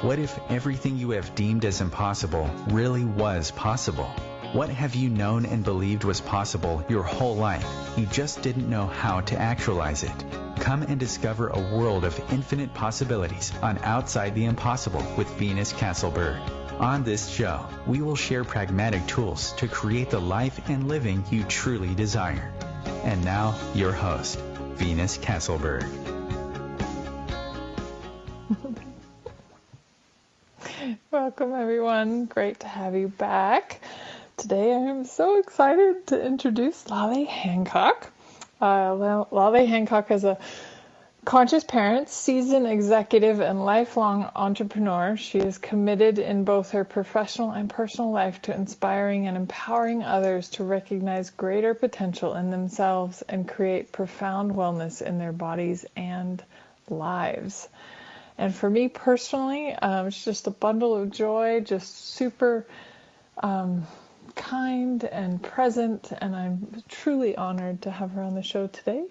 What if everything you have deemed as impossible really was possible? What have you known and believed was possible your whole life? You just didn't know how to actualize it. Come and discover a world of infinite possibilities on Outside the Impossible with Venus Castleberg. On this show, we will share pragmatic tools to create the life and living you truly desire. And now, your host, Venus Castleberg. Welcome, everyone. Great to have you back. Today, I am so excited to introduce Laleh Hancock. Laleh Hancock is a conscious parent, seasoned executive, and lifelong entrepreneur. She is committed in both her professional and personal life to inspiring and empowering others to recognize greater potential in themselves and create profound wellness in their bodies and lives. And for me personally, it's just a bundle of joy, just super kind and present, and I'm truly honored to have her on the show today.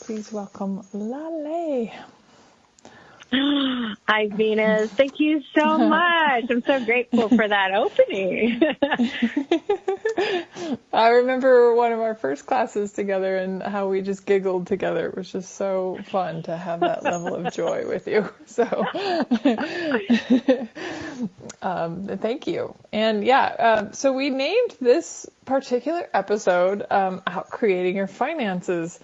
Please welcome Laleh. Hi, Venus. Thank you so much. I'm so grateful for that opening. I remember one of our first classes together and how we just giggled together. It was just so fun to have that level of joy with you. So thank you. And so we named this particular episode Out Creating Your Finances.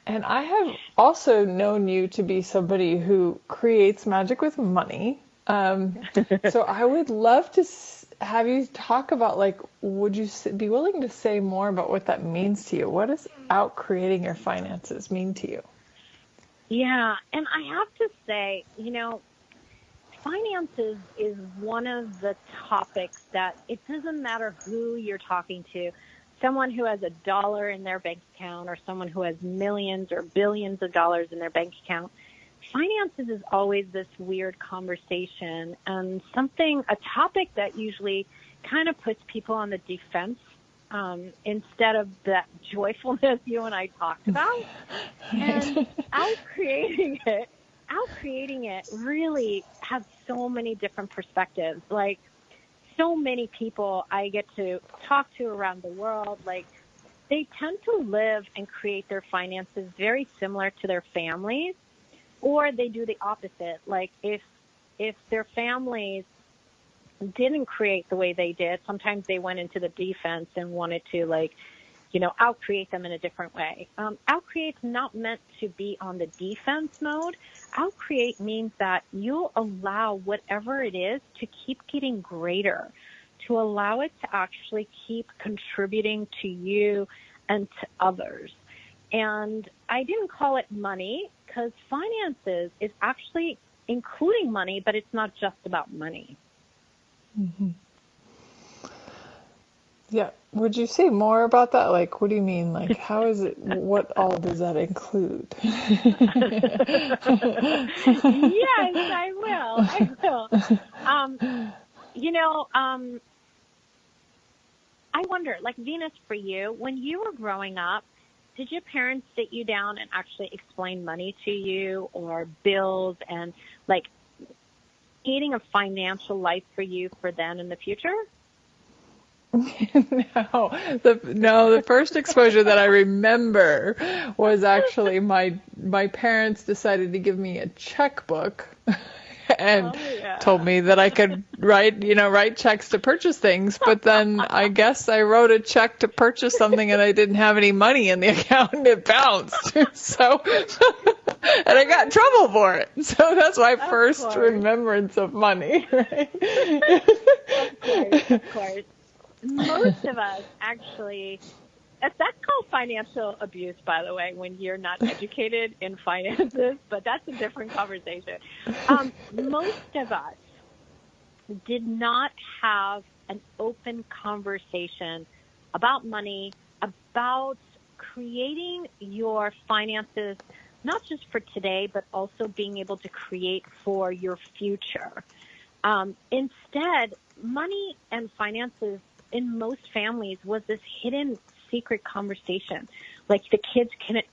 And I have also known you to be somebody who creates magic with money. So I would love to have you talk about, would you be willing to say more about what that means to you? What does out creating your finances mean to you? Yeah, and I have to say, finances is one of the topics that it doesn't matter who you're talking to. Someone who has $1 in their bank account or someone who has millions or billions of dollars in their bank account. Finances is always this weird conversation and a topic that usually kind of puts people on the defense instead of that joyfulness you and I talked about. And out creating it really has so many different perspectives. So many people I get to talk to around the world, they tend to live and create their finances very similar to their families, or they do the opposite. If their families didn't create the way they did, sometimes they went into the defense and wanted to out-create them in a different way. Out-create's not meant to be on the defense mode. Out-create means that you'll allow whatever it is to keep getting greater, to allow it to actually keep contributing to you and to others. And I didn't call it money because finances is actually including money, but it's not just about money. Mm-hmm. Yeah. Would you say more about that? What do you mean? How is it? What all does that include? Yes, I will. I wonder, Venus, for you, when you were growing up, did your parents sit you down and actually explain money to you or bills and creating a financial life for you for then in the future? No, the first exposure that I remember was actually my parents decided to give me a checkbook and told me that I could write checks to purchase things. But then I guess I wrote a check to purchase something and I didn't have any money in the account and it bounced. So, and I got in trouble for it. So that's my first remembrance of money. Right? Of course. Most of us actually, that's called financial abuse, by the way, when you're not educated in finances, but that's a different conversation. Most of us did not have an open conversation about money, about creating your finances, not just for today, but also being able to create for your future. Instead, money and finances in most families was this hidden secret conversation. The kids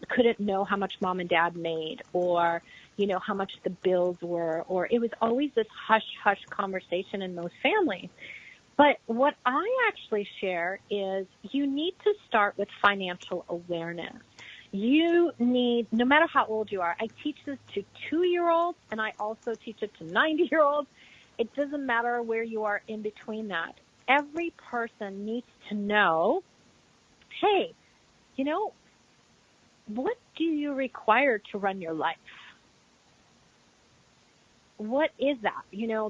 couldn't know how much mom and dad made, or, how much the bills were, or it was always this hush-hush conversation in most families. But what I actually share is you need to start with financial awareness. You need, no matter how old you are, I teach this to 2-year-olds, and I also teach it to 90-year-olds. It doesn't matter where you are in between that. Every person needs to know, hey, what do you require to run your life? What is that?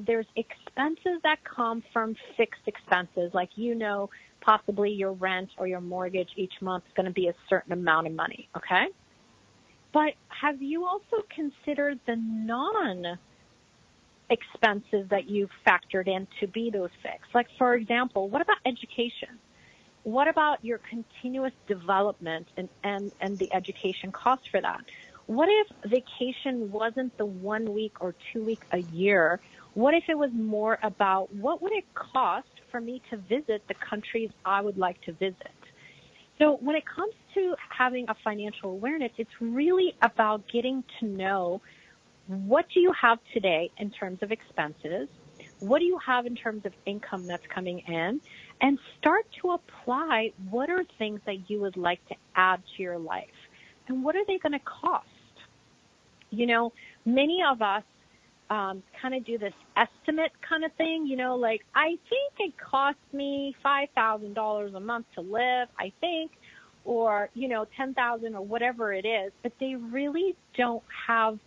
There's expenses that come from fixed expenses, like, possibly your rent or your mortgage each month is going to be a certain amount of money, okay? But have you also considered the non-expenses that you've factored in to be those fixed? Like, for example, what about education? What about your continuous development and the education cost for that? What if vacation wasn't the 1 week or 2 week a year? What if it was more about what would it cost for me to visit the countries I would like to visit? So when it comes to having a financial awareness, it's really about getting to know, what do you have today in terms of expenses? What do you have in terms of income that's coming in? And start to apply what are things that you would like to add to your life. And what are they going to cost? Many of us kind of do this estimate kind of thing, like, I think it costs me $5,000 a month to live, I think, or, $10,000 or whatever it is, but they really don't have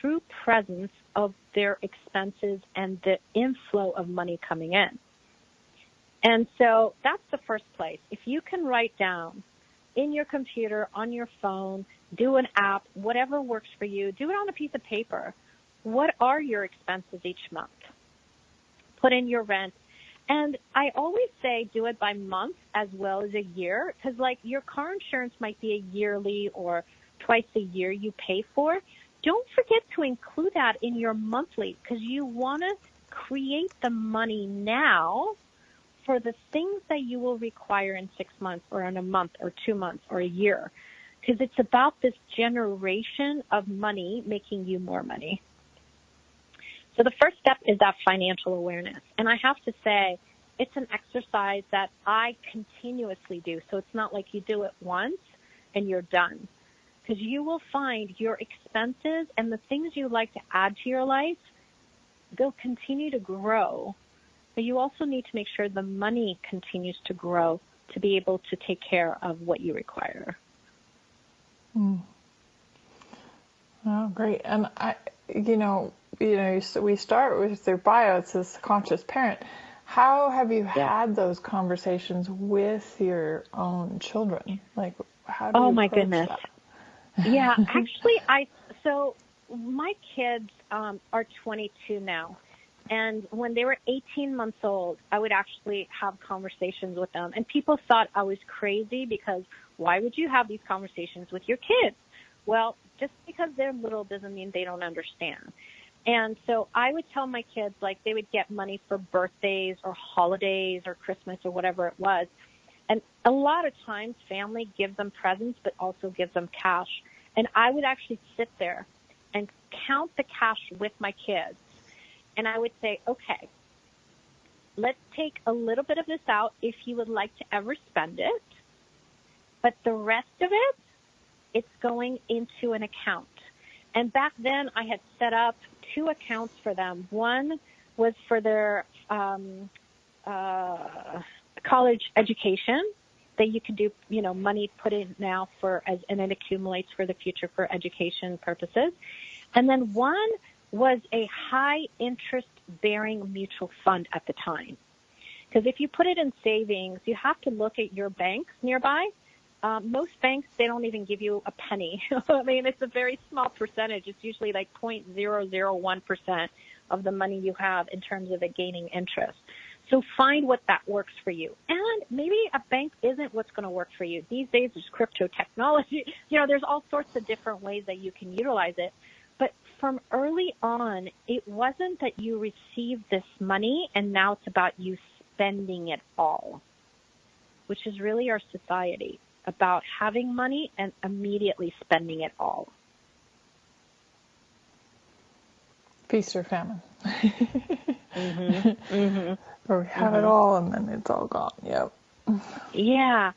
true presence of their expenses and the inflow of money coming in. And so that's the first place. If you can write down in your computer, on your phone, do an app, whatever works for you, do it on a piece of paper. What are your expenses each month? Put in your rent. And I always say do it by month as well as a year, because like your car insurance might be a yearly or twice a year you pay for. Don't forget to include that in your monthly, because you want to create the money now for the things that you will require in 6 months or in a month or 2 months or a year, because it's about this generation of money making you more money. So the first step is that financial awareness. And I have to say, it's an exercise that I continuously do. So it's not like you do it once and you're done, because you will find your expenses and the things you like to add to your life, they'll continue to grow. But you also need to make sure the money continues to grow to be able to take care of what you require. Oh, great. And we start with your bio. It says conscious parent. How have you had those conversations with your own children? Like, how do you approach goodness. that? Yeah, actually, so my kids are 22 now. And when they were 18 months old, I would actually have conversations with them. And people thought I was crazy, because why would you have these conversations with your kids? Well, just because they're little doesn't mean they don't understand. And so I would tell my kids, like, they would get money for birthdays or holidays or Christmas or whatever it was. And a lot of times family gives them presents, but also gives them cash. And I would actually sit there and count the cash with my kids. And I would say, okay, let's take a little bit of this out if you would like to ever spend it. But the rest of it, it's going into an account. And back then I had set up 2 accounts for them. One was for their college education that you can do, money put in now and it accumulates for the future for education purposes. And then one was a high interest bearing mutual fund at the time. Because if you put it in savings, you have to look at your banks nearby. Most banks, they don't even give you a penny. I mean, it's a very small percentage. It's usually like 0.001% of the money you have in terms of it gaining interest. So find what that works for you. And maybe a bank isn't what's going to work for you. These days, there's crypto technology. There's all sorts of different ways that you can utilize it. But from early on, it wasn't that you received this money and now it's about you spending it all, which is really our society, about having money and immediately spending it all. feast or famine. Or we have it Mm-hmm. all and then it's all gone. Yep. Yeah.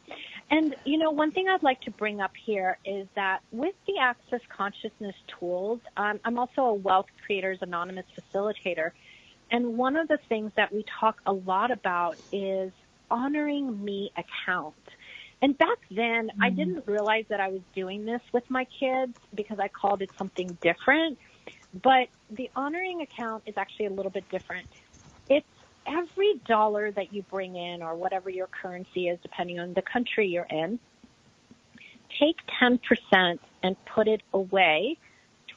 And, one thing I'd like to bring up here is that with the Access Consciousness tools, I'm also a Wealth Creators Anonymous facilitator. And one of the things that we talk a lot about is honoring me account. And back then, I didn't realize that I was doing this with my kids because I called it something different. But the honoring account is actually a little bit different. It's every dollar that you bring in, or whatever your currency is, depending on the country you're in, take 10% and put it away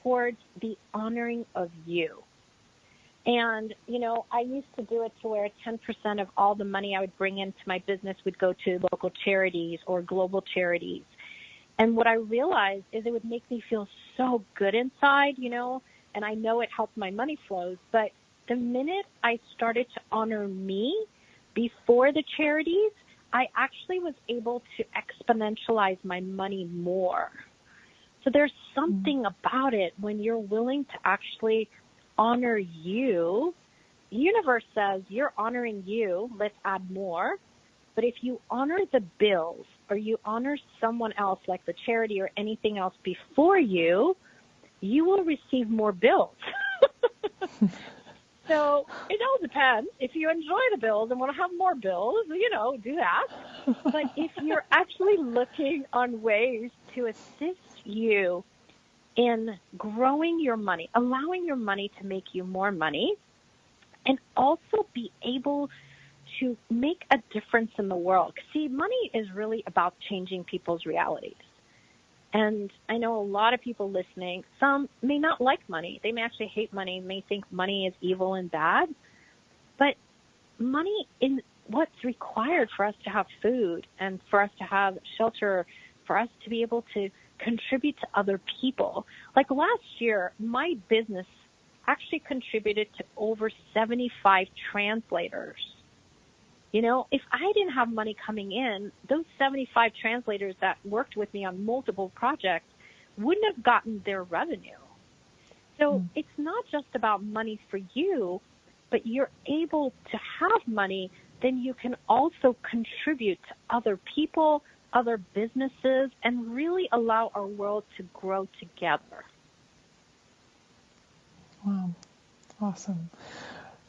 towards the honoring of you. And, I used to do it to where 10% of all the money I would bring into my business would go to local charities or global charities. And what I realized is it would make me feel so good inside, and I know it helped my money flows. But the minute I started to honor me before the charities, I actually was able to exponentialize my money more. So there's something about it when you're willing to actually honor you. The universe says you're honoring you, let's add more. But if you honor the bills, or you honor someone else like the charity or anything else before you, you will receive more bills. So it all depends. If you enjoy the bills and want to have more bills, do that. But if you're actually looking on ways to assist you in growing your money, allowing your money to make you more money, and also be able to make a difference in the world. See, money is really about changing people's realities. And I know a lot of people listening, some may not like money. They may actually hate money, may think money is evil and bad. But money is what's required for us to have food and for us to have shelter, for us to be able to contribute to other people. Like last year, my business actually contributed to over 75 translators. If I didn't have money coming in, those 75 translators that worked with me on multiple projects wouldn't have gotten their revenue. So it's not just about money for you, but you're able to have money, then you can also contribute to other people, other businesses, and really allow our world to grow together. Wow. Awesome.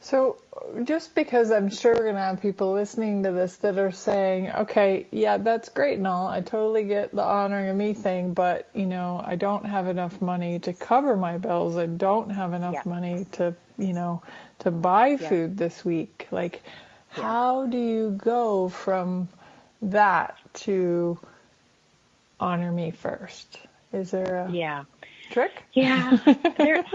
So just because I'm sure we're going to have people listening to this that are saying, okay, yeah, that's great and all. I totally get the honoring of me thing, but, I don't have enough money to cover my bills. I don't have enough money to, to buy food this week. Like, how do you go from that to honor me first? Is there a trick? Yeah.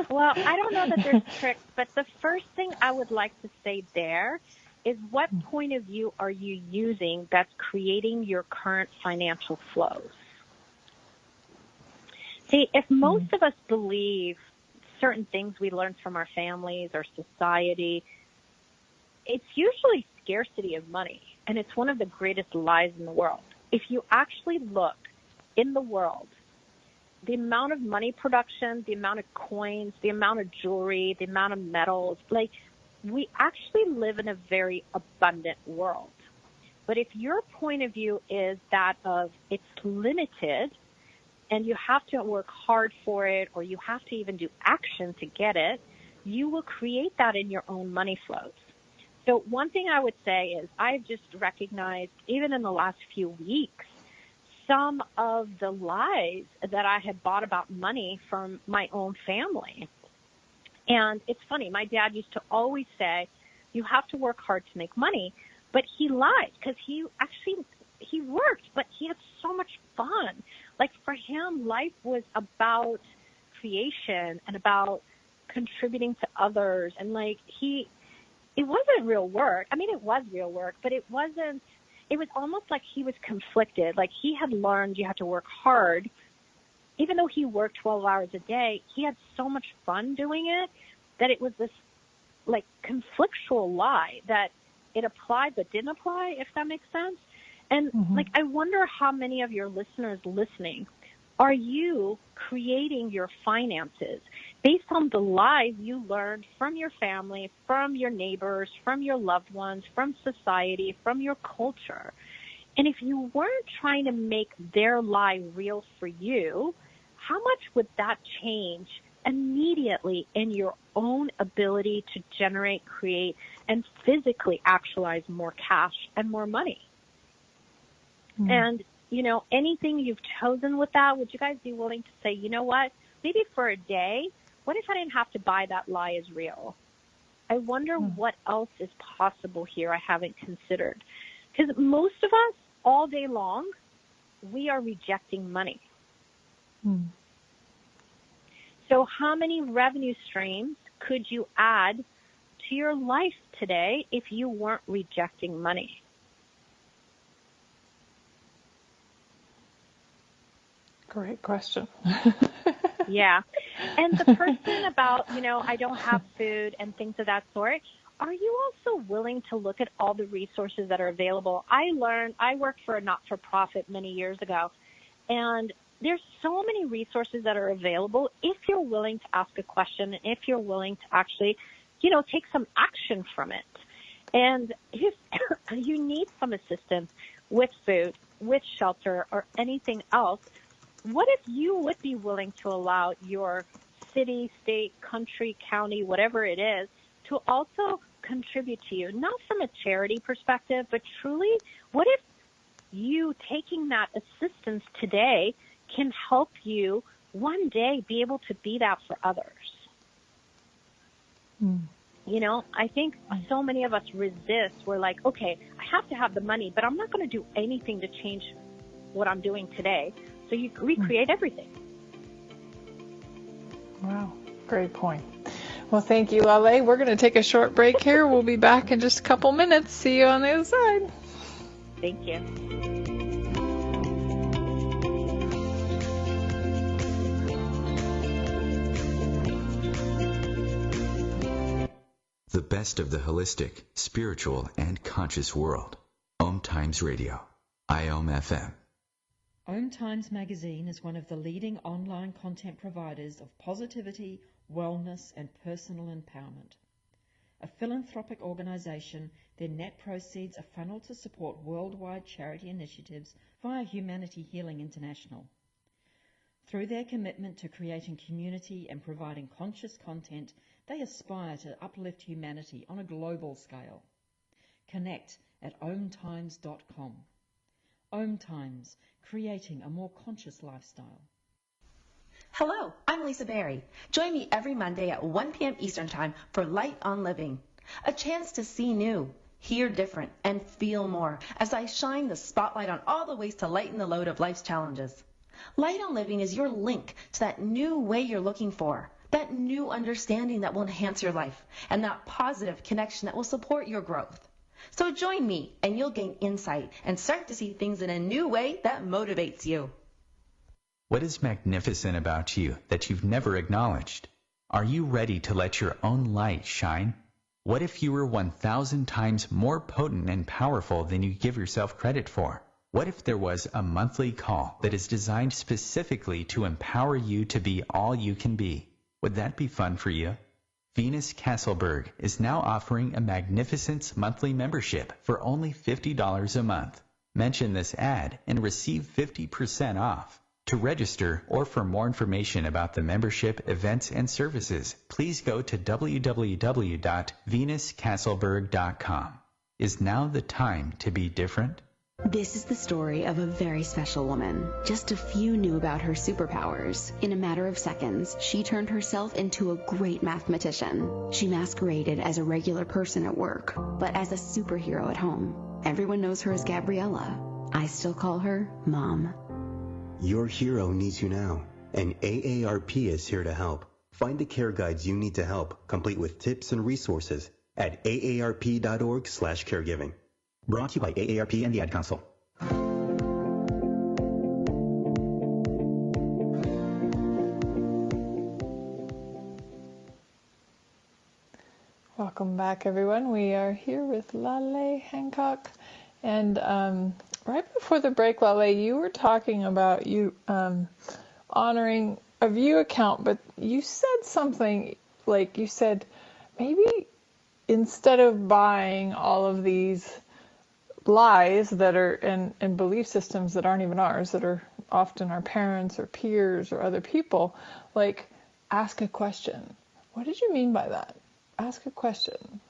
Well, I don't know that there's tricks, but the first thing I would like to say there is what point of view are you using that's creating your current financial flows? See, if most of us believe certain things we learned from our families or society, it's usually scarcity of money, and it's one of the greatest lies in the world. If you actually look in the world, the amount of money production, the amount of coins, the amount of jewelry, the amount of metals, we actually live in a very abundant world. But if your point of view is that of it's limited and you have to work hard for it, or you have to even do action to get it, you will create that in your own money flows. So one thing I would say is I've just recognized, even in the last few weeks, some of the lies that I had bought about money from my own family. And it's funny, my dad used to always say, you have to work hard to make money, but he lied because he worked, but he had so much fun. Like for him, life was about creation and about contributing to others. And it wasn't real work. I mean, it was real work, but it was almost like he was conflicted. Like he had learned you have to work hard. Even though he worked 12 hours a day, he had so much fun doing it that it was this conflictual lie that it applied but didn't apply, if that makes sense. And I wonder how many of your listeners listening, are you creating your finances? based on the lies you learned from your family, from your neighbors, from your loved ones, from society, from your culture. And if you weren't trying to make their lie real for you, how much would that change immediately in your own ability to generate, create, and physically actualize more cash and more money? And, anything you've chosen with that, would you guys be willing to say, you know what, maybe for a day, what if I didn't have to buy that lie as real? I wonder what else is possible here I haven't considered. Because most of us, all day long, we are rejecting money. So how many revenue streams could you add to your life today if you weren't rejecting money? Great question. Yeah. And the person about, I don't have food and things of that sort, are you also willing to look at all the resources that are available? I worked for a not-for-profit many years ago, and there's so many resources that are available if you're willing to ask a question and if you're willing to actually, take some action from it. And if you need some assistance with food, with shelter, or anything else, what if you would be willing to allow your city, state, country, county, whatever it is, to also contribute to you, not from a charity perspective, but truly, what if you taking that assistance today can help you one day be able to be that for others? I think so many of us resist. We're like, okay, I have to have the money, but I'm not going to do anything to change what I'm doing today. So you recreate everything. Wow, great point. Well, thank you, Laleh. We're going to take a short break here. We'll be back in just a couple minutes. See you on the other side. Thank you. The best of the holistic, spiritual, and conscious world. OMTimes Radio. IOM-FM. OMTimes magazine is one of the leading online content providers of positivity, wellness, and personal empowerment. A philanthropic organization, their net proceeds are funneled to support worldwide charity initiatives via Humanity Healing International. Through their commitment to creating community and providing conscious content, they aspire to uplift humanity on a global scale. Connect at omtimes.com. OMTimes, creating a more conscious lifestyle. Hello, I'm Lisa Berry. Join me every Monday at 1 p.m. Eastern Time for Light on Living. A chance to see new, hear different, and feel more as I shine the spotlight on all the ways to lighten the load of life's challenges. Light on Living is your link to that new way you're looking for, that new understanding that will enhance your life, and that positive connection that will support your growth. So join me and you'll gain insight and start to see things in a new way that motivates you. What is magnificent about you that you've never acknowledged? Are you ready to let your own light shine? What if you were 1,000 times more potent and powerful than you give yourself credit for? What if there was a monthly call that is designed specifically to empower you to be all you can be? Would that be fun for you? Venus Castleberg is now offering a magnificent monthly membership for only $50 a month. Mention this ad and receive 50% off. To register or for more information about the membership, events, and services, please go to www.venuscastleberg.com. Is now the time to be different? This is the story of a very special woman. Just a few knew about her superpowers. In a matter of seconds, she turned herself into a great mathematician. She masqueraded as a regular person at work, but as a superhero at home. Everyone knows her as Gabriella. I still call her Mom. Your hero needs you now, and AARP is here to help. Find the care guides you need to help, complete with tips and resources at aarp.org/caregiving. Brought to you by AARP and the Ad Council. Welcome back, everyone. We are here with Laleh Hancock. And right before the break, Laleh, you were talking about you honoring a view account, but you said something like you said maybe instead of buying all of these lies that are and belief systems that aren't even ours, that are often our parents or peers or other people, like ask a question. What did you mean by that? Ask a question.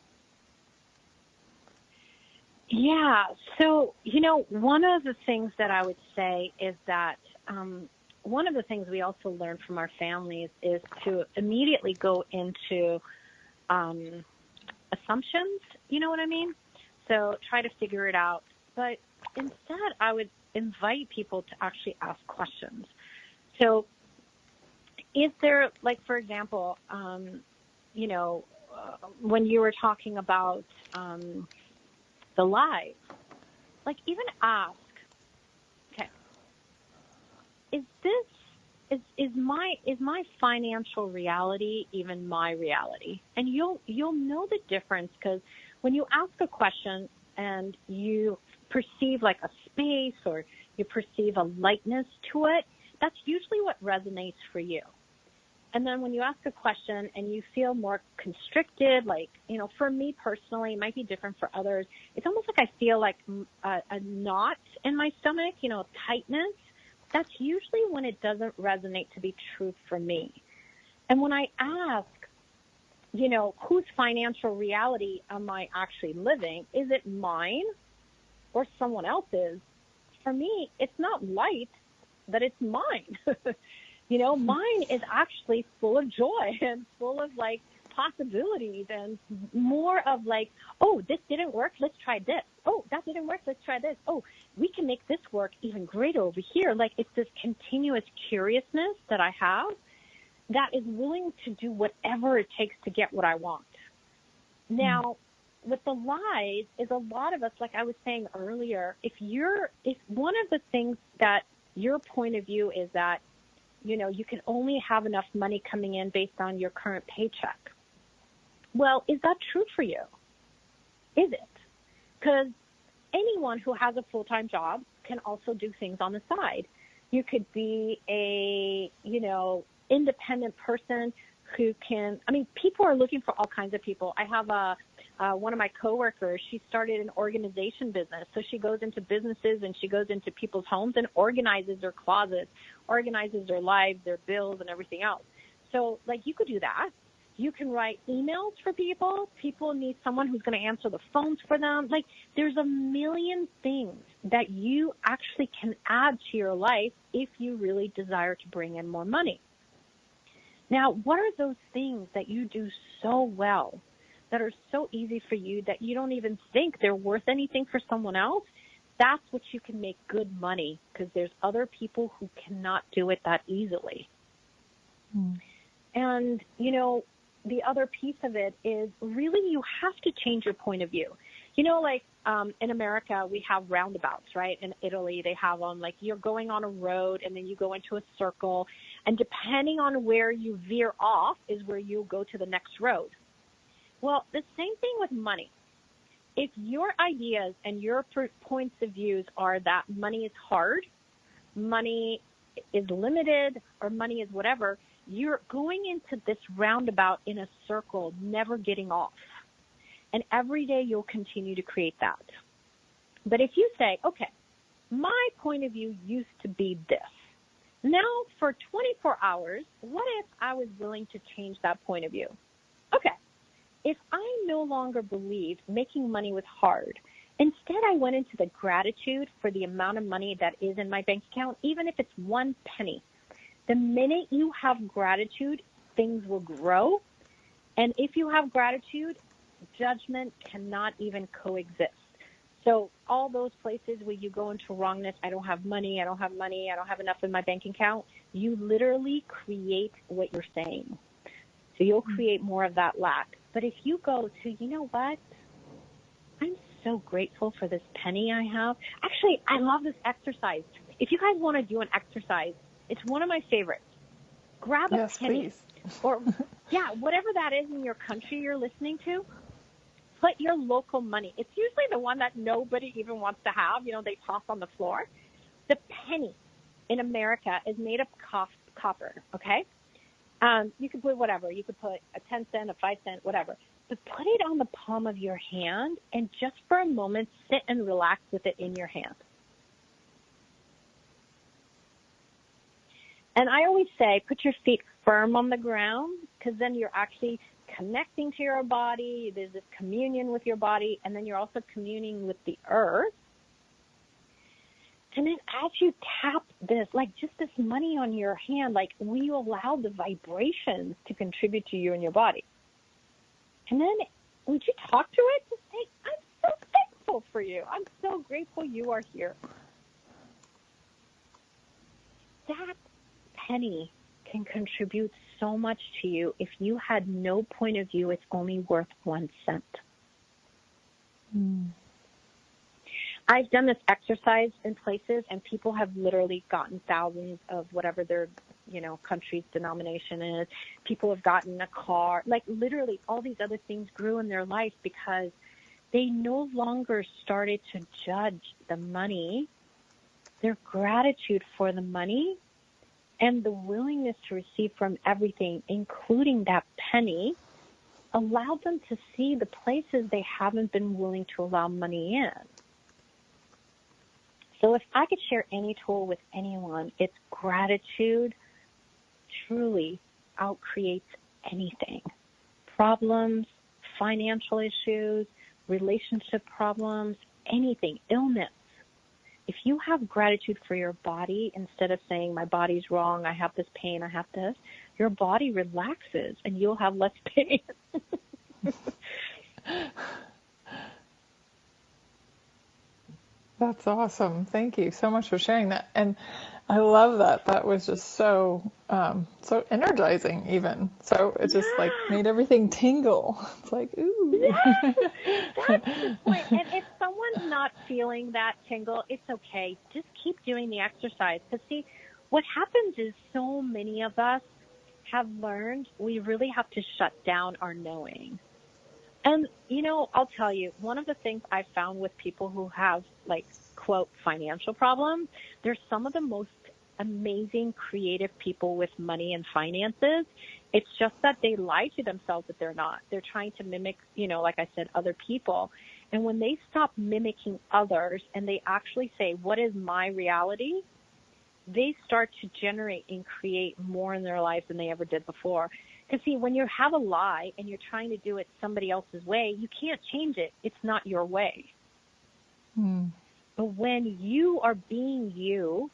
Yeah. So, one of the things that I would say is that one of the things we also learn from our families is to immediately go into assumptions. You know what I mean? So try to figure it out. But instead, I would invite people to actually ask questions. So is there, like, for example, when you were talking about the lies, like even ask, okay, is my financial reality even my reality? And you'll know the difference, because when you ask a question and you perceive like a space or you perceive a lightness to it, that's usually what resonates for you. And then when you ask a question and you feel more constricted, like, for me personally, it might be different for others. It's almost like I feel like a knot in my stomach, tightness. That's usually when it doesn't resonate to be true for me. And when I ask, whose financial reality am I actually living? Is it mine or someone else's? For me, it's not light that it's mine. Mine is actually full of joy and full of like possibilities and more of like, oh, this didn't work, let's try this. Oh, that didn't work, let's try this. Oh, we can make this work even greater over here. Like, it's this continuous curiousness that I have that is willing to do whatever it takes to get what I want. Now, with the lies is a lot of us, like I was saying earlier, if one of the things that your point of view is that, you can only have enough money coming in based on your current paycheck. Well, is that true for you? Is it? Because anyone who has a full-time job can also do things on the side. You could be a, independent person who can, people are looking for all kinds of people. I have one of my coworkers, she started an organization business. So she goes into businesses and she goes into people's homes and organizes their closets, organizes their lives, their bills, and everything else. So, like, you could do that. You can write emails for people. People need someone who's going to answer the phones for them. Like, there's a million things that you actually can add to your life if you really desire to bring in more money. Now, what are those things that you do so well, that are so easy for you, that you don't even think they're worth anything for someone else? That's what you can make good money, because there's other people who cannot do it that easily. And, the other piece of it is really you have to change your point of view. Like in America, we have roundabouts, right? In Italy, they have them, like you're going on a road and then you go into a circle. And depending on where you veer off is where you go to the next road. Well, the same thing with money. If your ideas and your points of views are that money is hard, money is limited, or money is whatever, you're going into this roundabout in a circle, never getting off. And every day you'll continue to create that. But if you say, okay, my point of view used to be this. Now for 24 hours, what if I was willing to change that point of view? Okay, if I no longer believed making money was hard, instead I went into the gratitude for the amount of money that is in my bank account, even if it's 1 penny. The minute you have gratitude, things will grow. And if you have gratitude, judgment cannot even coexist. So all those places where you go into wrongness, I don't have money, I don't have enough in my bank account, you literally create what you're saying. So you'll create more of that lack. But if you go to, you know what, I'm so grateful for this penny I have. Actually, I love this exercise. If you guys want to do an exercise, it's one of my favorites. Grab a penny. Please. Or, whatever that is in your country you're listening to, put your local money. It's usually the one that nobody even wants to have. They toss on the floor. The penny in America is made of copper, okay? You could put whatever. You could put a 10 cent, a 5 cent, whatever. But put it on the palm of your hand and just for a moment sit and relax with it in your hand. And I always say put your feet firm on the ground because then you're actually connecting to your body. There's this communion with your body, and then you're also communing with the earth. And then as you tap this, like just this money on your hand, like will you allow the vibrations to contribute to you and your body? And then would you talk to it? Just say, I'm so thankful for you. I'm so grateful you are here. That penny can contribute so much to you. If you had no point of view, it's only worth 1 cent. I've done this exercise in places, and people have literally gotten thousands of whatever their, country's denomination is. People have gotten a car. Like literally all these other things grew in their life because they no longer started to judge the money. Their gratitude for the money and the willingness to receive from everything, including that penny, allowed them to see the places they haven't been willing to allow money in. So if I could share any tool with anyone, it's gratitude truly outcreates anything. Problems, financial issues, relationship problems, anything, illness. If you have gratitude for your body, instead of saying, my body's wrong, I have this pain, I have this, your body relaxes and you'll have less pain. That's awesome. Thank you so much for sharing that. And I love that. That was just so energizing even. So it just like made everything tingle. It's like, ooh. Yeah, that's the point. And if someone's not feeling that tingle, it's okay. Just keep doing the exercise. Because see, what happens is so many of us have learned we really have to shut down our knowing. And, I'll tell you, one of the things I found with people who have, like, quote, financial problems, they're some of the most amazing, creative people with money and finances. It's just that they lie to themselves that they're not. They're trying to mimic, like I said, other people. And when they stop mimicking others and they actually say, what is my reality? They start to generate and create more in their lives than they ever did before. Because, see, when you have a lie and you're trying to do it somebody else's way, you can't change it. It's not your way. But when you are being you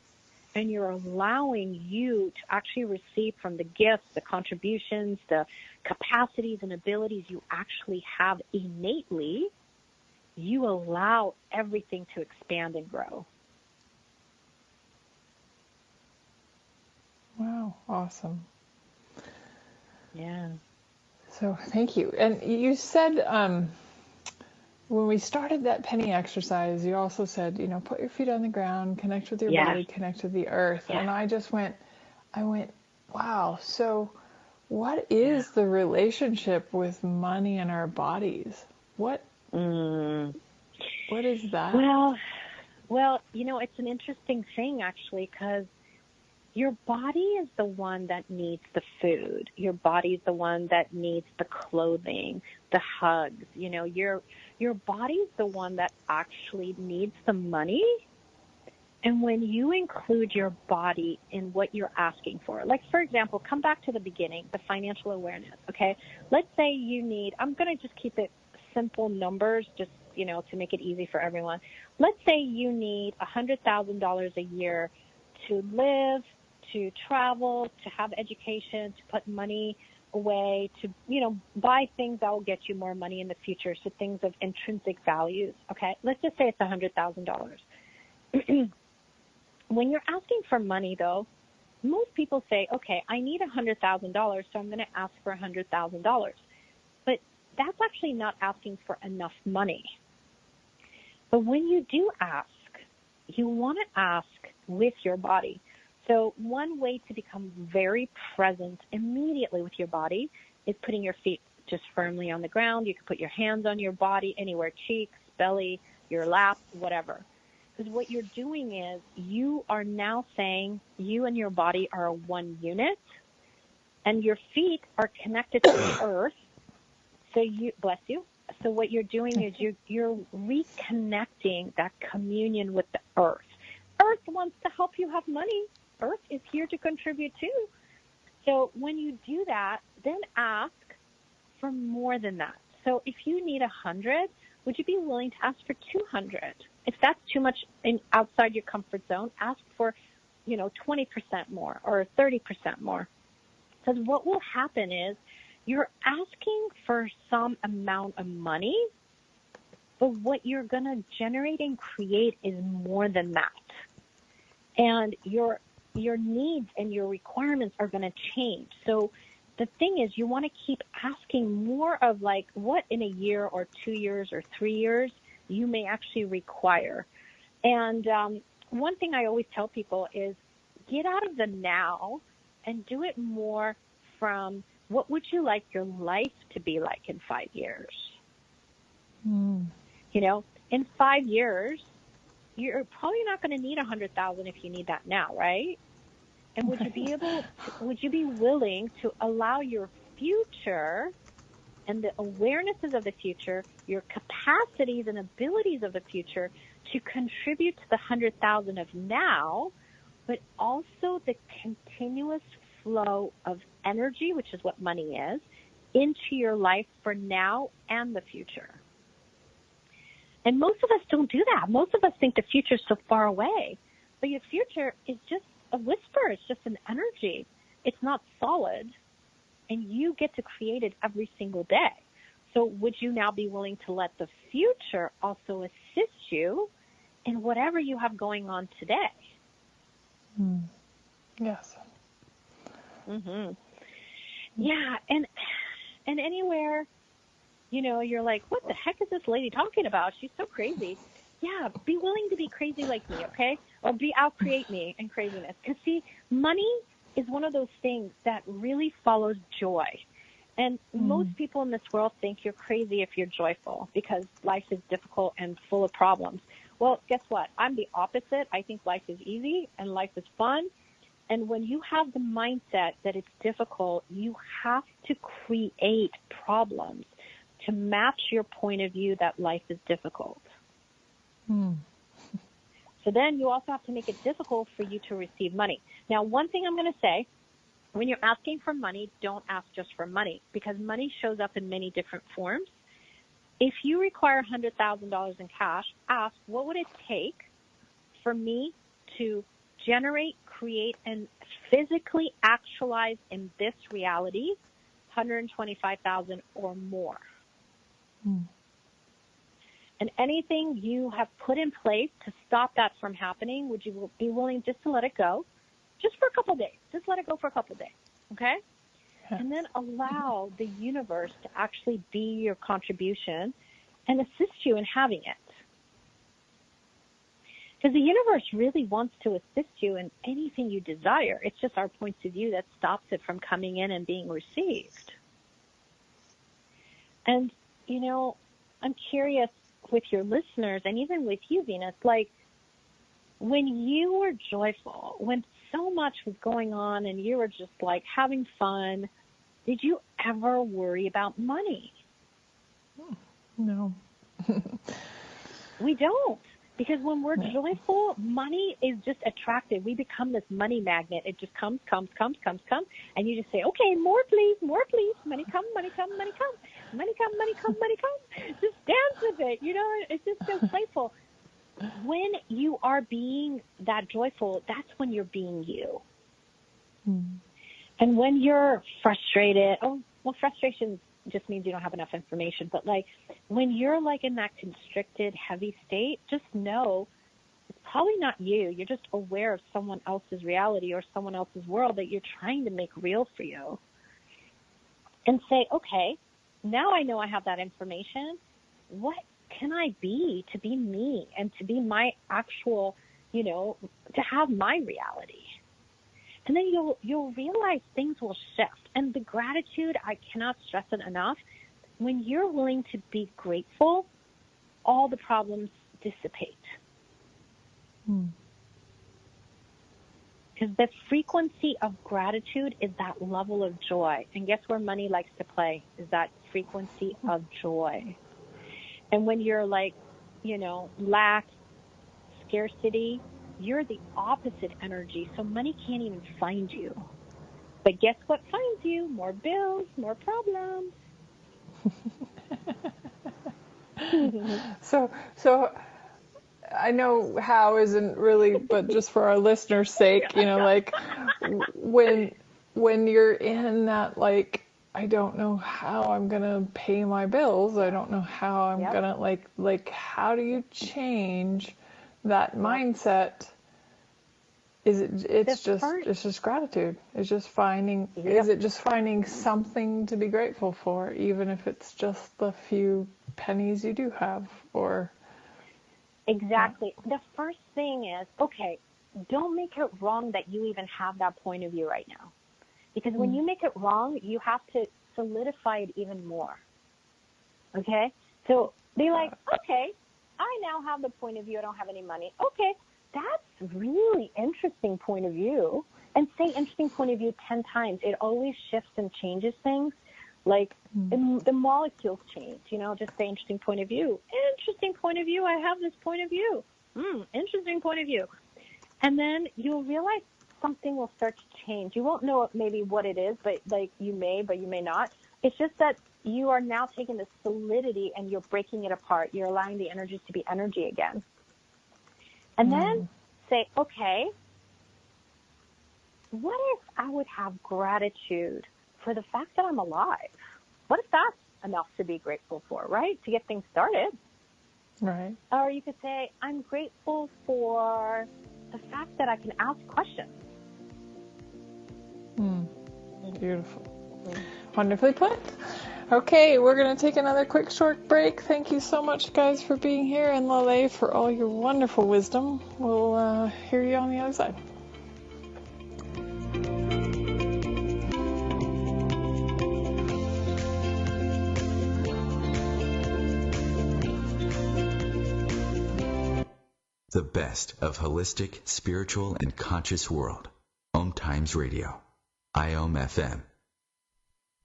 and you're allowing you to actually receive from the gifts, the contributions, the capacities and abilities you actually have innately, you allow everything to expand and grow. Wow, awesome. Yeah. So thank you. And you said when we started that penny exercise, you also said, put your feet on the ground, connect with your body, connect with the earth. Yeah. And I went, wow. So what is the relationship with money and our bodies? What is that? Well, it's an interesting thing actually, because your body is the one that needs the food. Your body is the one that needs the clothing, the hugs. Your body is the one that actually needs the money. And when you include your body in what you're asking for, like, for example, come back to the beginning, the financial awareness, okay? Let's say you need, I'm going to just keep it simple numbers, just, to make it easy for everyone. Let's say you need $100,000 a year to live, to travel, to have education, to put money away, to, buy things that will get you more money in the future, so things of intrinsic values, okay? Let's just say it's $100,000. When you're asking for money, though, most people say, okay, I need $100,000, so I'm going to ask for $100,000. But that's actually not asking for enough money. But when you do ask, you want to ask with your body. So one way to become very present immediately with your body is putting your feet just firmly on the ground. You can put your hands on your body, anywhere, cheeks, belly, your lap, whatever. is what you're doing is you are now saying you and your body are one unit, and your feet are connected to the earth. So bless you. So what you're doing is you're reconnecting that communion with the earth. Earth wants to help you have money. Earth is here to contribute too. So when you do that, then ask for more than that. So if you need 100, would you be willing to ask for 200? If that's too much outside your comfort zone, ask for, 20% more or 30% more. Because what will happen is you're asking for some amount of money, but what you're going to generate and create is more than that. And your needs and your requirements are going to change. So the thing is, you want to keep asking more of like what in a year or 2 years or 3 years you may actually require. And one thing I always tell people is get out of the now and do it more from what would you like your life to be like in 5 years? In 5 years, you're probably not going to need 100,000 if you need that now, right? And would you be willing to allow your future and the awarenesses of the future, your capacities and abilities of the future to contribute to the 100,000 of now, but also the continuous flow of energy, which is what money is, into your life for now and the future? And most of us don't do that. Most of us think the future is so far away. But your future is just a whisper. It's just an energy. It's not solid. And you get to create it every single day. So would you now be willing to let the future also assist you in whatever you have going on today? Yes. Mm-hmm. Yeah. And anywhere, you're like, what the heck is this lady talking about? She's so crazy. Yeah, be willing to be crazy like me, okay? Or out-create me in craziness. Because, see, money is one of those things that really follows joy. And most people in this world think you're crazy if you're joyful because life is difficult and full of problems. Well, guess what? I'm the opposite. I think life is easy and life is fun. And when you have the mindset that it's difficult, you have to create problems to match your point of view that life is difficult. So then you also have to make it difficult for you to receive money. Now, one thing I'm going to say, when you're asking for money, don't ask just for money because money shows up in many different forms. If you require $100,000 in cash, ask what would it take for me to generate, create, and physically actualize in this reality $125,000 or more. And anything you have put in place to stop that from happening, would you be willing just to let it go? Just for a couple of days. Just let it go for a couple of days, okay? Yes. And then allow the universe to actually be your contribution and assist you in having it. Because the universe really wants to assist you in anything you desire. It's just our points of view that stops it from coming in and being received. And, I'm curious with your listeners and even with you, Venus, like when you were joyful, when so much was going on and you were just like having fun, did you ever worry about money? No. We don't. Because when we're joyful, money is just attractive. We become this money magnet. It just comes. And you just say, okay, more please. Money come, money come, money come. Money come, money come, money come. Just dance with it. It's just so playful. When you are being that joyful, that's when you're being you. And when you're frustrated, frustration just means you don't have enough information. But like when you're like in that constricted, heavy state, just know it's probably not you. You're just aware of someone else's reality or someone else's world that you're trying to make real for you. And say, okay, now I know I have that information. What can I be to be me and to be my actual, to have my reality? And then you'll realize things will shift. And the gratitude, I cannot stress it enough. When you're willing to be grateful, all the problems dissipate. Because the frequency of gratitude is that level of joy. And guess where money likes to play? Is that frequency of joy. And when you're like, lack, scarcity, you're the opposite energy. So money can't even find you. But guess what finds you? More bills, more problems. So I know how isn't really, but just for our listeners' sake, like when you're in that, like, I don't know how I'm gonna pay my bills. I don't know how I'm gonna like how do you change that mindset? It's just gratitude. It's just finding. Is it just finding something to be grateful for, even if it's just the few pennies you do have, or. Exactly. The first thing is, okay, don't make it wrong that you even have that point of view right now. Because when you make it wrong, you have to solidify it even more. Okay? So be like, okay, I now have the point of view, I don't have any money. Okay, that's really interesting point of view. And say interesting point of view 10 times. It always shifts and changes things. Like the molecules change, just say interesting point of view. Interesting point of view. I have this point of view. Interesting point of view. And then you'll realize something will start to change. You won't know maybe what it is, but you may not. It's just that you are now taking the solidity and you're breaking it apart. You're allowing the energy to be energy again. And then say, okay, what if I would have gratitude for the fact that I'm alive? What if that's enough to be grateful for, right? To get things started. Right. Or you could say, I'm grateful for the fact that I can ask questions. Beautiful. Wonderfully put. Okay, we're going to take another quick short break. Thank you so much, guys, for being here, and Laleh for all your wonderful wisdom. We'll hear you on the other side. The best of holistic, spiritual, and conscious world. OMTimes Radio. IOM FM.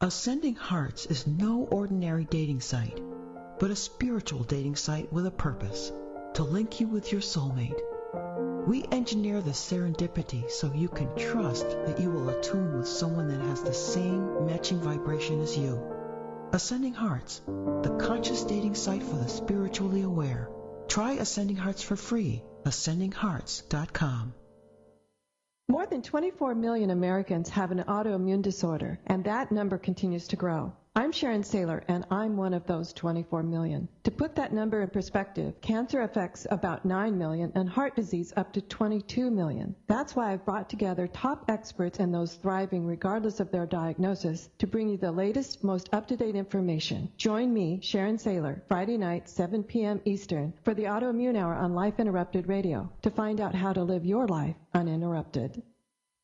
Ascending Hearts is no ordinary dating site, but a spiritual dating site with a purpose, to link you with your soulmate. We engineer the serendipity so you can trust that you will attune with someone that has the same matching vibration as you. Ascending Hearts, the conscious dating site for the spiritually aware. Try Ascending Hearts for free. AscendingHearts.com. More than 24 million Americans have an autoimmune disorder, and that number continues to grow. I'm Sharon Saylor, and I'm one of those 24 million. To put that number in perspective, cancer affects about 9 million and heart disease up to 22 million. That's why I've brought together top experts and those thriving regardless of their diagnosis to bring you the latest, most up-to-date information. Join me, Sharon Saylor, Friday night, 7 p.m. Eastern, for the Autoimmune Hour on Life Interrupted Radio to find out how to live your life uninterrupted.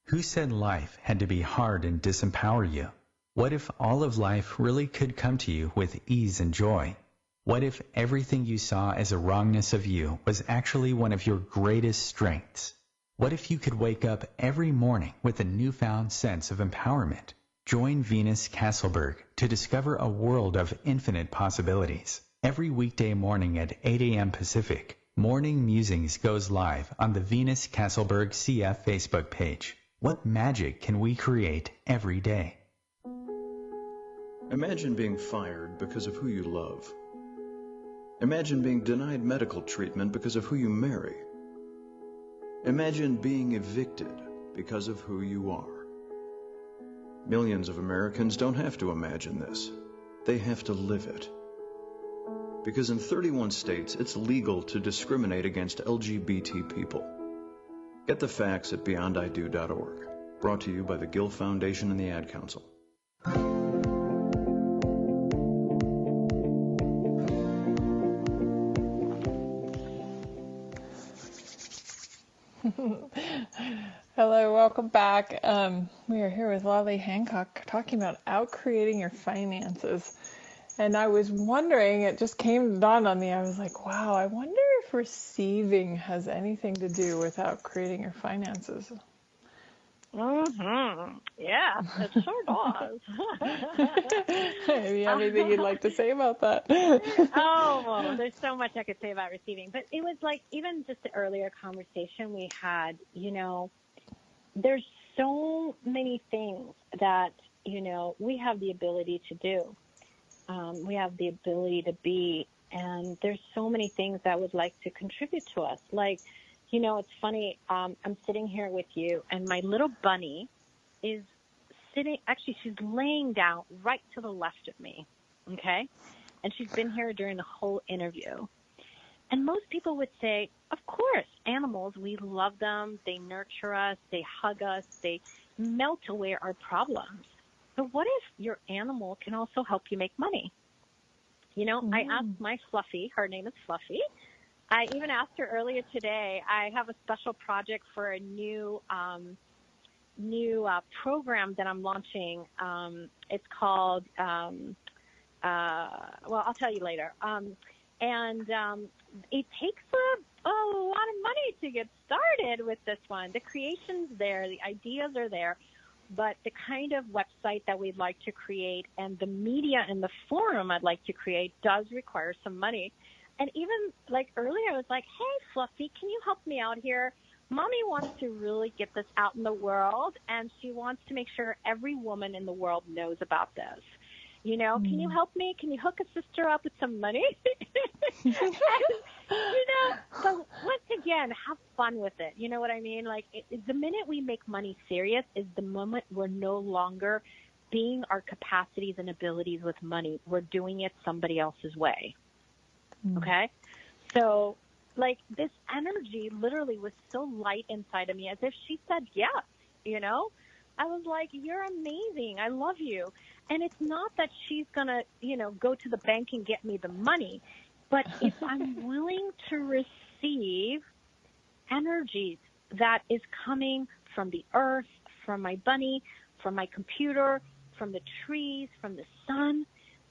Who said life had to be hard and disempower you? What if all of life really could come to you with ease and joy? What if everything you saw as a wrongness of you was actually one of your greatest strengths? What if you could wake up every morning with a newfound sense of empowerment? Join Venus Castleberg to discover a world of infinite possibilities. Every weekday morning at 8 a.m. Pacific, Morning Musings goes live on the Venus Castleberg CF Facebook page. What magic can we create every day? Imagine being fired because of who you love. Imagine being denied medical treatment because of who you marry. Imagine being evicted because of who you are. Millions of Americans don't have to imagine this. They have to live it. Because in 31 states, it's legal to discriminate against LGBT people. Get the facts at beyondido.org. Brought to you by the Gill Foundation and the Ad Council. Hello, welcome back. We are here with Laleh Hancock talking about outcreating your finances. And I was wondering, it just dawned on me, I was like, wow, I wonder if receiving has anything to do with how creating your finances? Mm-hmm. Yeah, it sure does. Maybe anything you'd like to say about that? Oh, well, there's so much I could say about receiving. But it was like, even just the earlier conversation we had, there's so many things that, we have the ability to do. We have the ability to be. And there's so many things that would like to contribute to us. Like, it's funny, I'm sitting here with you, and my little bunny is she's laying down right to the left of me, okay? And she's been here during the whole interview. And most people would say, of course, animals, we love them, they nurture us, they hug us, they melt away our problems. But what if your animal can also help you make money? I asked my Fluffy, her name is Fluffy. I even asked her earlier today, I have a special project for a new program that I'm launching. It's called, well, I'll tell you later. It takes a lot of money to get started with this one. The creation's there, the ideas are there, but the kind of website that we'd like to create and the media and the forum I'd like to create does require some money. And even like earlier, I was like, hey, Fluffy, can you help me out here? Mommy wants to really get this out in the world, and she wants to make sure every woman in the world knows about this. Can you help me? Can you hook a sister up with some money? And, so once again, have fun with it. You know what I mean? Like, the minute we make money serious is the moment we're no longer being our capacities and abilities with money. We're doing it somebody else's way. Okay? So, like, this energy literally was so light inside of me, as if she said yes, I was like, you're amazing. I love you. And it's not that she's going to, go to the bank and get me the money. But if I'm willing to receive energies that is coming from the earth, from my bunny, from my computer, from the trees, from the sun,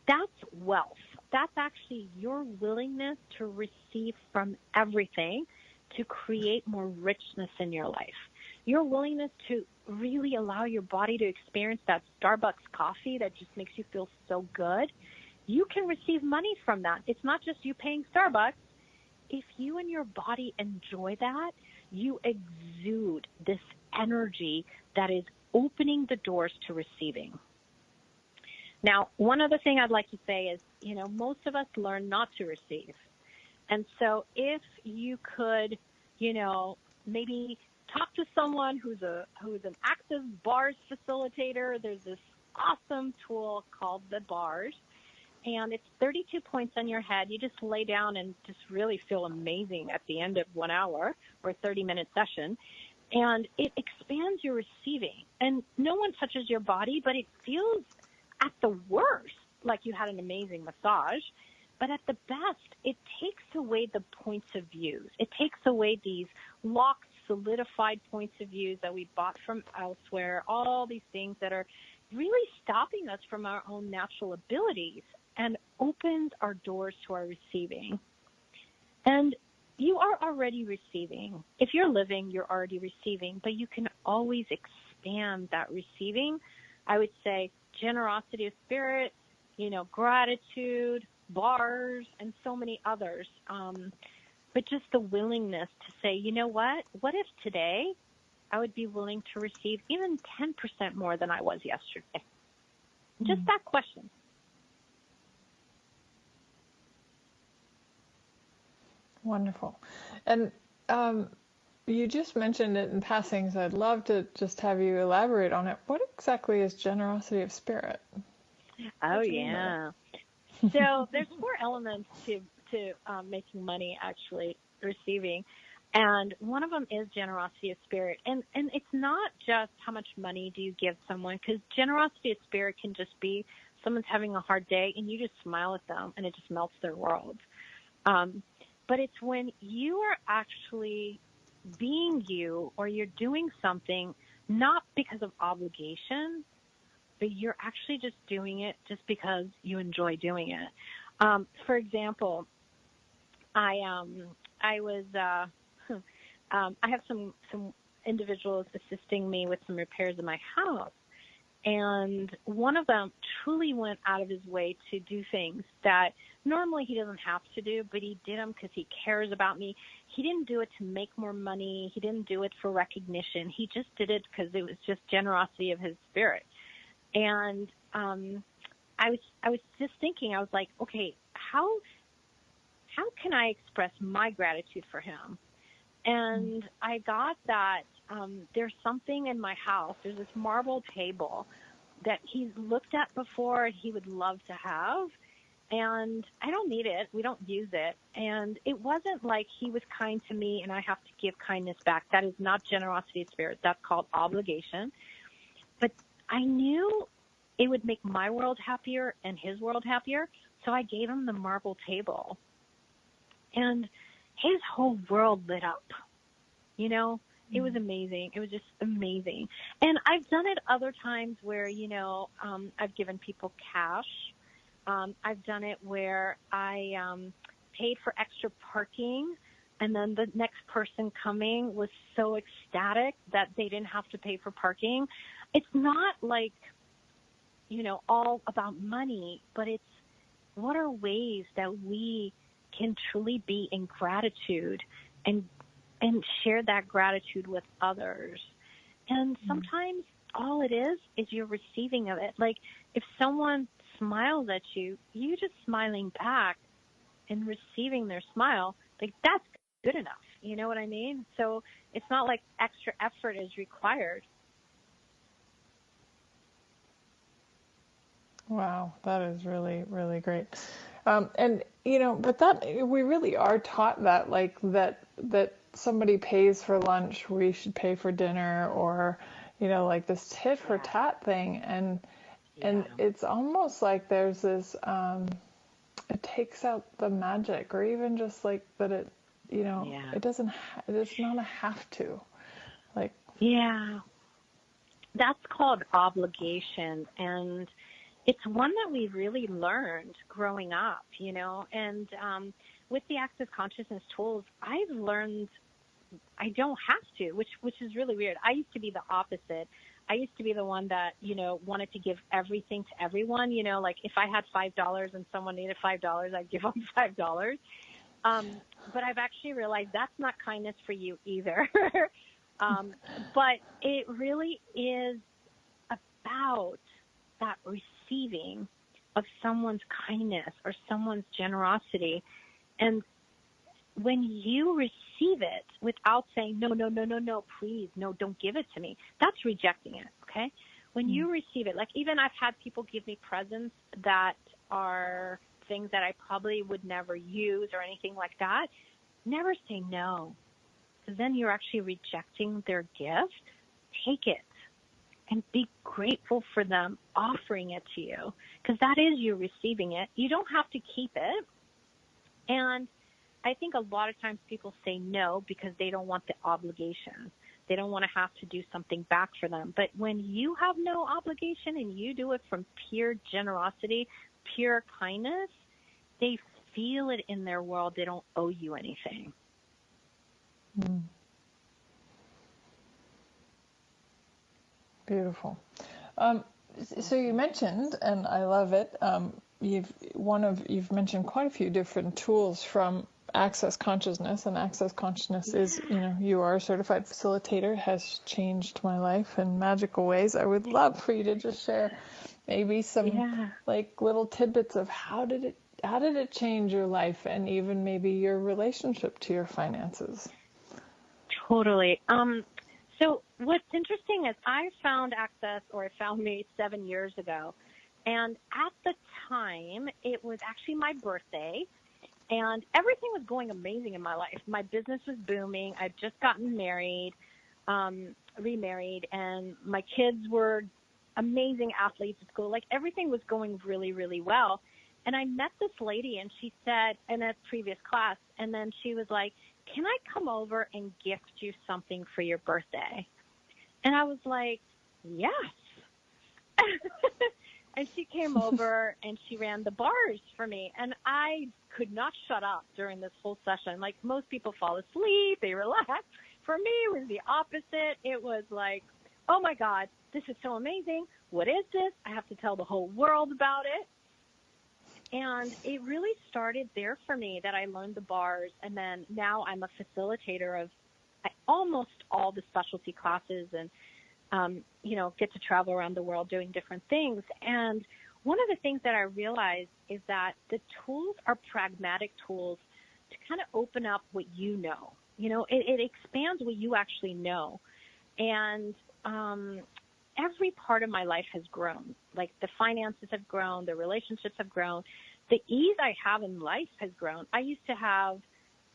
that's wealth. That's actually your willingness to receive from everything to create more richness in your life. Your willingness to really allow your body to experience that Starbucks coffee that just makes you feel so good. You can receive money from that. It's not just you paying Starbucks. If you and your body enjoy that, you exude this energy that is opening the doors to receiving. Now, one other thing I'd like to say is, most of us learn not to receive. And so if you could, maybe talk to someone who's an active bars facilitator. There's this awesome tool called the bars, and it's 32 points on your head. You just lay down and just really feel amazing at the end of 1 hour or 30-minute session, and it expands your receiving. And no one touches your body, but it feels at the worst like you had an amazing massage. But at the best, it takes away the points of views. It takes away these locked, solidified points of views that we bought from elsewhere, all these things that are really stopping us from our own natural abilities, and opens our doors to our receiving. And you are already receiving. If you're living, you're already receiving, but you can always expand that receiving. I would say generosity of spirit, gratitude, bars, and so many others. But just the willingness to say, you know what if today I would be willing to receive even 10% more than I was yesterday? Just that question. Wonderful. And you just mentioned it in passing, so I'd love to just have you elaborate on it. What exactly is generosity of spirit? Oh, yeah. So there's 4 elements to making money, actually, receiving. And one of them is generosity of spirit. And it's not just how much money do you give someone, because generosity of spirit can just be someone's having a hard day and you just smile at them and it just melts their world. But it's when you are actually being you, or you're doing something not because of obligation, but you're actually just doing it just because you enjoy doing it. For example, I I was, I have some individuals assisting me with some repairs in my house. And one of them truly went out of his way to do things that normally he doesn't have to do, but he did them because he cares about me. He didn't do it to make more money. He didn't do it for recognition. He just did it because it was just generosity of his spirit. And I was just thinking, I was like, okay, how can I express my gratitude for him? And I got that there's something in my house. There's this marble table that he's looked at before and he would love to have. And I don't need it. We don't use it. And it wasn't like he was kind to me and I have to give kindness back. That is not generosity of spirit. That's called obligation. But I knew it would make my world happier and his world happier. So I gave him the marble table. And his whole world lit up. You know, it was amazing. It was just amazing. And I've done it other times where, you know, I've given people cash. I've done it where I paid for extra parking, and then the next person coming was so ecstatic that they didn't have to pay for parking. It's not like, you know, all about money, but it's what are ways that we can truly be in gratitude and share that gratitude with others. And sometimes all it is you're receiving of it. Like if someone smiles at you, you just smiling back and receiving their smile, like that's good enough. You know what I mean? So it's not like extra effort is required. Wow, that is really, really great. And, you know, but that we really are taught that, like that somebody pays for lunch, we should pay for dinner, or, you know, like this tit for tat thing. And it's almost like there's this, it takes out the magic, or even just like that it, you know, it doesn't, it's not a have to. Like, yeah, that's called obligation. And it's one that we really learned growing up, you know, and with the Access Consciousness tools, I've learned I don't have to, which is really weird. I used to be the opposite. I used to be the one that, you know, wanted to give everything to everyone, you know, like if I had $5 and someone needed $5, I'd give them $5. But I've actually realized that's not kindness for you either. But it really is about that receiving of someone's kindness or someone's generosity. And when you receive it without saying, no, please, no, don't give it to me, that's rejecting it, okay? When you receive it, like even I've had people give me presents that are things that I probably would never use or anything like that. Never say no, because then you're actually rejecting their gift. Take it. And be grateful for them offering it to you, because that is you receiving it. You don't have to keep it. And I think a lot of times people say no because they don't want the obligation. They don't want to have to do something back for them. But when you have no obligation and you do it from pure generosity, pure kindness, they feel it in their world. They don't owe you anything. Beautiful. So you mentioned, and I love it, you've mentioned quite a few different tools from Access Consciousness, and Access Consciousness is, you know, you are a certified facilitator, has changed my life in magical ways. I would love for you to just share maybe some like little tidbits of how did it change your life, and even maybe your relationship to your finances. Totally. So what's interesting is I found Access, or it found me 7 years ago. And at the time, it was actually my birthday, and everything was going amazing in my life. My business was booming. I'd just gotten married, remarried, and my kids were amazing athletes at school. Like everything was going really, really well. And I met this lady, and she said, in a previous class, and then she was like, can I come over and gift you something for your birthday? And I was like, yes. And she came over and she ran the bars for me. And I could not shut up during this whole session. Like most people fall asleep, they relax. For me, it was the opposite. It was like, oh my God, this is so amazing. What is this? I have to tell the whole world about it. And it really started there for me that I learned the bars. And then now I'm a facilitator of almost all the specialty classes and, get to travel around the world doing different things. And one of the things that I realized is that the tools are pragmatic tools to kind of open up what you know. It expands what you actually know. And every part of my life has grown. Like the finances have grown, the relationships have grown, the ease I have in life has grown. I used to have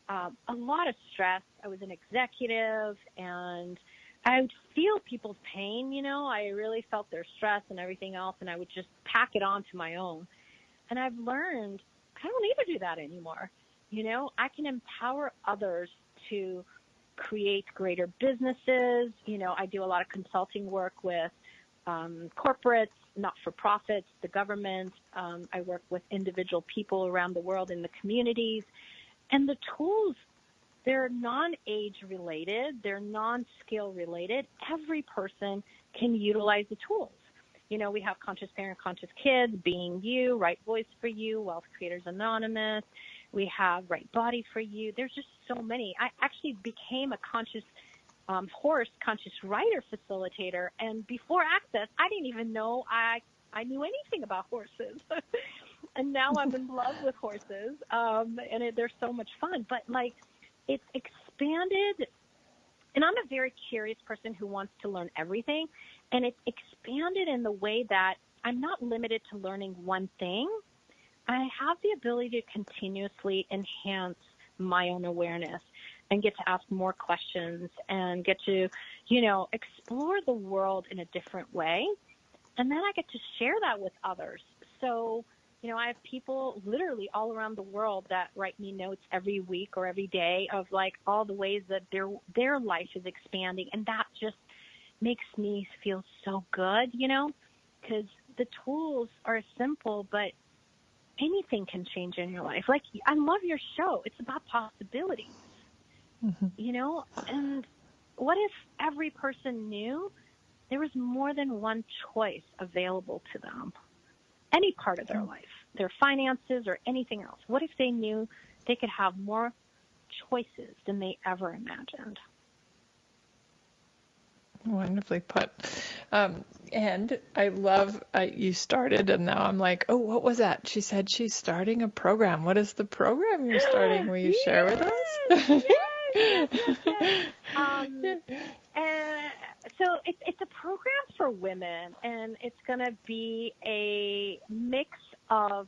a lot of stress. I was an executive, and I would feel people's pain, I really felt their stress and everything else, and I would just pack it on to my own. And I've learned I don't need to do that anymore. I can empower others to create greater businesses. I do a lot of consulting work with corporates, not-for-profits, the government. I work with individual people around the world in the communities. And the tools, they're non-age related, they're non-skill related. Every person can utilize the tools. We have Conscious Parent, Conscious Kids, Being You, Right Voice for You, Wealth Creators Anonymous. We have Right Body for You. There's just so many. I actually became a conscious horse, conscious rider facilitator. And before Access, I didn't even know I knew anything about horses. And now I'm in love with horses, and they're so much fun. But, it's expanded, and I'm a very curious person who wants to learn everything, and it's expanded in the way that I'm not limited to learning one thing. I have the ability to continuously enhance my own awareness and get to ask more questions and get to, explore the world in a different way. And then I get to share that with others. So, I have people literally all around the world that write me notes every week or every day of all the ways that their life is expanding. And that just makes me feel so good, because the tools are simple, but anything can change in your life. I love your show. It's about possibilities, and what if every person knew there was more than one choice available to them? Any part of their life, their finances or anything else. What if they knew they could have more choices than they ever imagined? Wonderfully put. And I love you started, and now I'm like, oh, what was that? She said she's starting a program. What is the program you're starting? Will you share with us? So it's a program for women, and it's going to be a mix of,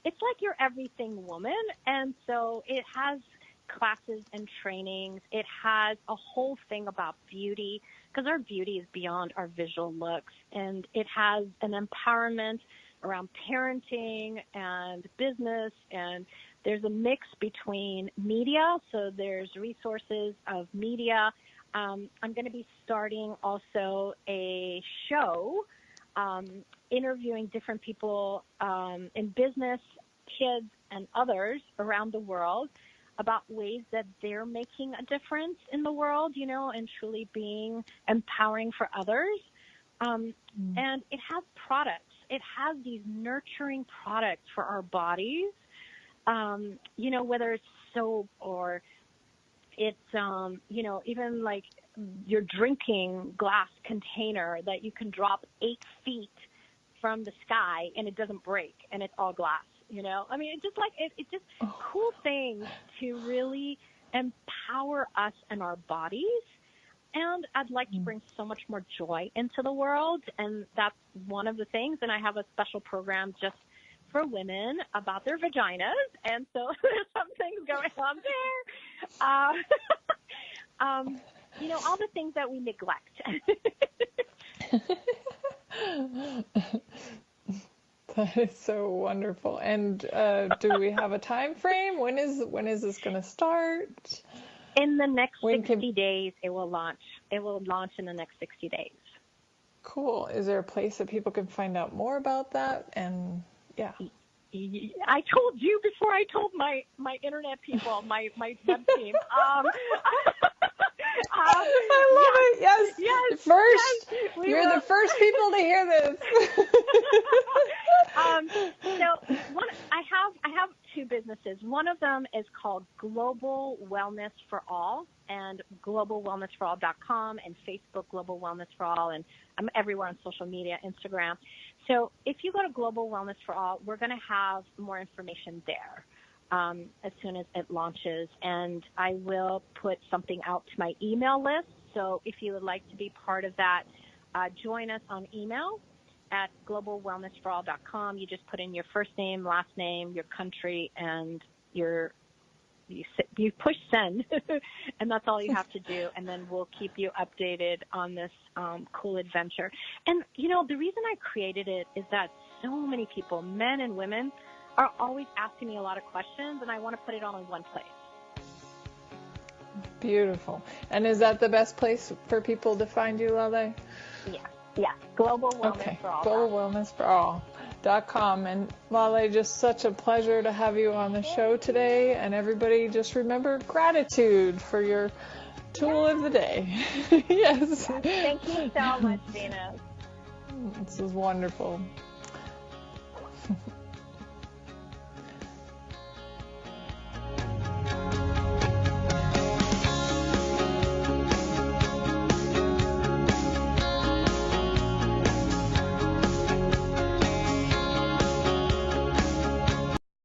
it's like your everything woman. And so it has classes and trainings. It has a whole thing about beauty, because our beauty is beyond our visual looks. And it has an empowerment around parenting and business, and there's a mix between media. So there's resources of media. I'm going to be starting also a show, interviewing different people in business, kids, and others around the world about ways that they're making a difference in the world, and truly being empowering for others. And it has products. It has these nurturing products for our bodies, whether it's soap or it's, even like your drinking glass container that you can drop 8 feet from the sky and it doesn't break and it's all glass, it's just it's just cool things to really empower us and our bodies. And I'd like to bring so much more joy into the world. And that's one of the things. And I have a special program just for women about their vaginas. And so there's some things going on there. All the things that we neglect. That is so wonderful. And do we have a time frame? When is this going to start? In the next 60 days, it will launch. It will launch in the next 60 days. Cool. Is there a place that people can find out more about that? And yeah. I told you before I told my internet people, my web team. I love it. Yes. First, you're the first people to hear this. So I have two businesses. One of them is called Global Wellness for All, and globalwellnessforall.com, and Facebook Global Wellness for All, and I'm everywhere on social media, Instagram. So if you go to Global Wellness for All, we're going to have more information there as soon as it launches, and I will put something out to my email list. So if you would like to be part of that, join us on email at globalwellnessforall.com. You just put in your first name, last name, your country, and you push send, and that's all you have to do, and then we'll keep you updated on this cool adventure. And, the reason I created it is that so many people, men and women, are always asking me a lot of questions, and I want to put it all in one place. Beautiful. And is that the best place for people to find you, Laleh? Yeah. Global Wellness for All. globalwellnessforall.com. And Laleh, just such a pleasure to have you on the show today. And everybody just remember gratitude for your tool of the day. Yes. Thank you so much, Venus. This is wonderful.